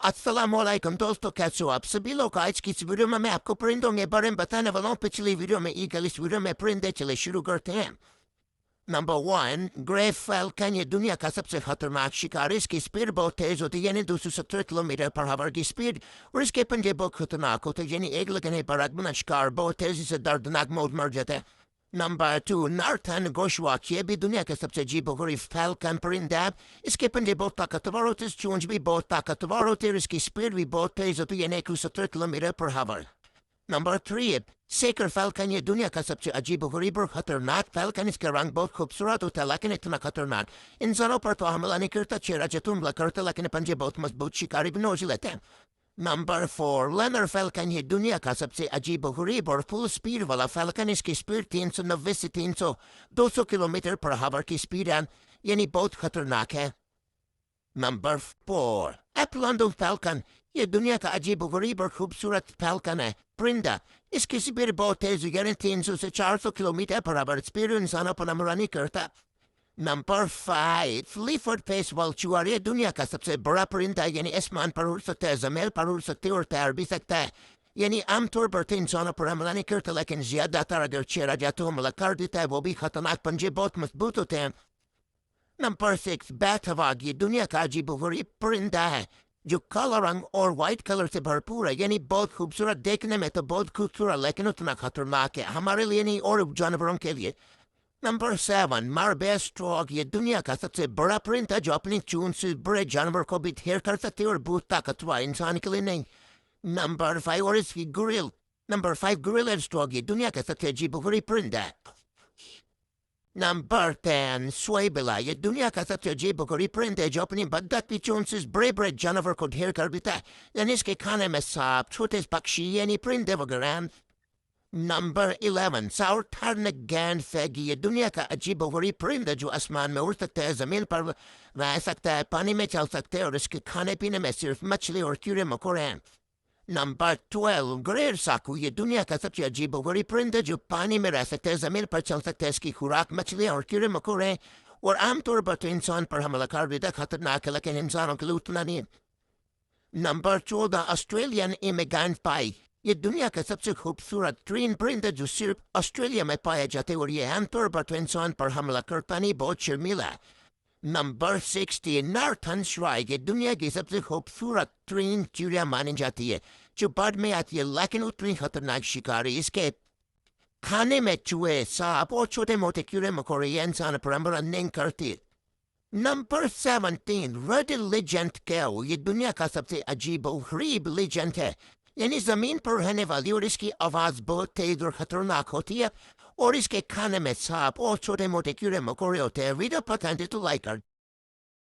अस्सलाम वालेकुम दोस्तों, कैसे हो आप सभी लोग। आज की इस वीडियो में मैं आपको परिंदों के बारे में बताने वाला हूँ। पिछली वीडियो में इस वीडियो में परिंदे चले शुरू करते हैं। Number 1, grey falcon. ये दुनिया का सबसे खतरनाक शिकार। इसकी स्पीड बहुत तेज होती है, यानी 270 किलोमीटर पर आवर की स्पीड, और इसके पंजे बहुत खतरनाक होते हैं, यानी एक लगने पर अपना शिकार बहुत तेजी से दर्दनाक मौत मर जाता है। Number 2, northern goshawk. ये भी दुनिया का सबसे अजीबोगरीब फैल्कन परिंदा है। इसके पंजे बहुत ताकतवर होते हैं, चोंच भी बहुत ताकतवर होती है, इसकी स्पीड भी बहुत तेज होती है, यानी 170 किलोमीटर पर आवर। नंबर 3, सेकर फैल्कन। ये दुनिया का सबसे अजीबोगरीब और खतरनाक फैल्कन। इसका रंग बहुत खूबसूरत होता है, लेकिन इतना खतरनाक इंसानों पर तो हमला नहीं करता, चेहरा चतुमला करता, लेकिन पंजे बहुत मजबूत शिकारी भी नोच लेते हैं। Number 4, learner falcon. ये दुनिया का सबसे अजीबोगरीब और फुल स्पीड वाला फैल्कन। इसकी स्पीड 390 से 200 किलोमीटर पर आवर की स्पीड है, यानी बहुत खतरनाक है। Number 4, aplomado falcon. ये दुनिया का अजीबोगरीब और खूबसूरत फैल्कन है, परिंदा। इसकी स्पीड बहुत तेज, यानी 300 से 400 किलोमीटर पर आवर स्पीड इंसानों पर हमला नहीं करता। Number 5, lappet face vulture. ये दुनिया का सबसे बड़ा परिंदा, यानी आसमान पर उड़ सकता है, जमीन पर उड़ सकते और तैर भी सकता है, यानी आमतौर पर तो इंसानों पर हमला नहीं करता, लेकिन ज्यादातर अगर चेहरा जाता हमला कर देता है। वो भी खतरनाक, पंजे बहुत मजबूत होते हैं। नंबर 6, बैटवाग। ये दुनिया का अजीबोगरीब परिंदा है, जो काला रंग और व्हाइट कलर से भरपूर है, यानी बहुत खूबसूरत। देखने में तो बहुत खूबसूरत, लेकिन उतना खतरनाक है हमारे लिए नहीं और जानवरों के लिए। नंबर 7, मार्बेस स्ट्रॉग। ये दुनिया का सबसे बड़ा परिंदा, जो अपनी चूंच से बड़े जानवर को भी ढेर कर सकते और बहुत ताकतवर, इंसान के लिए नहीं। नंबर 5, और इसकी गुरिल। Number 5, गुरिल strong. ये दुनिया का सबसे अजीबोगरीब परिंदा है। नंबर 10, स्वेबला। ये दुनिया का सबसे अजीबोगरीब परिंदा है, जो अपनी बदक की चोंच से बड़े बड़े जानवर को ढेर कर देता है, यानी इसके खाने में सांप, छोटे पक्षी यानी परिंदे वगैरह हैं। नंबर 11, साउथर्न गैंडफेग। ये दुनिया का अजीबोगरीब परिंदा, जो आसमान में उड़ सकता है, जमीन पर रह सकता है, पानी में चल सकता है, और इसके खाने पीने में सिर्फ मछली और कीड़े मकोड़े हैं। नंबर 12, ग्रेर साकू। ये दुनिया का सबसे अजीबोगरीब परिंदा, जो पानी में रह सकता है, जमीन पर चल सकता है, इसकी खुराक मछली और कीड़े मकोड़े हैं, और आमतौर पर तो इंसान पर हमला कर देता। खतरनाक है, लेकिन इंसानों के लिए उतना नहीं है। नंबर 14, ऑस्ट्रेलियन इमिग्रेंट पाई। ये दुनिया का सबसे खूबसूरत ट्रेन परिंदा, जो सिर्फ ऑस्ट्रेलिया में पाया जाता है, और ये आमतौर पर तो इंसान पर हमला करता नहीं, बहुत शर्मीला है। Number 16, northern shrike. ये दुनिया की सबसे खूबसूरत ट्रेन चिड़िया मानी जाती है, जो बाद में आती है, लेकिन उतनी खतरनाक शिकारी। इसके खाने में चूहे, सांप और छोटे मोटे कीड़े मकोड़े ये इंसान पर हमला नहीं करती। नंबर 17, रेड लेजेंड कैल। ये दुनिया का सबसे अजीबोगरीब लेजेंड है, यानी जमीन पर रहने वाली, और इसकी आवाज बहुत तेज और खतरनाक होती है, और इसके खाने में सांप और छोटे मोटे कीड़े मकोड़े होते हैं। वीडियो पसंद है तो लाइक कर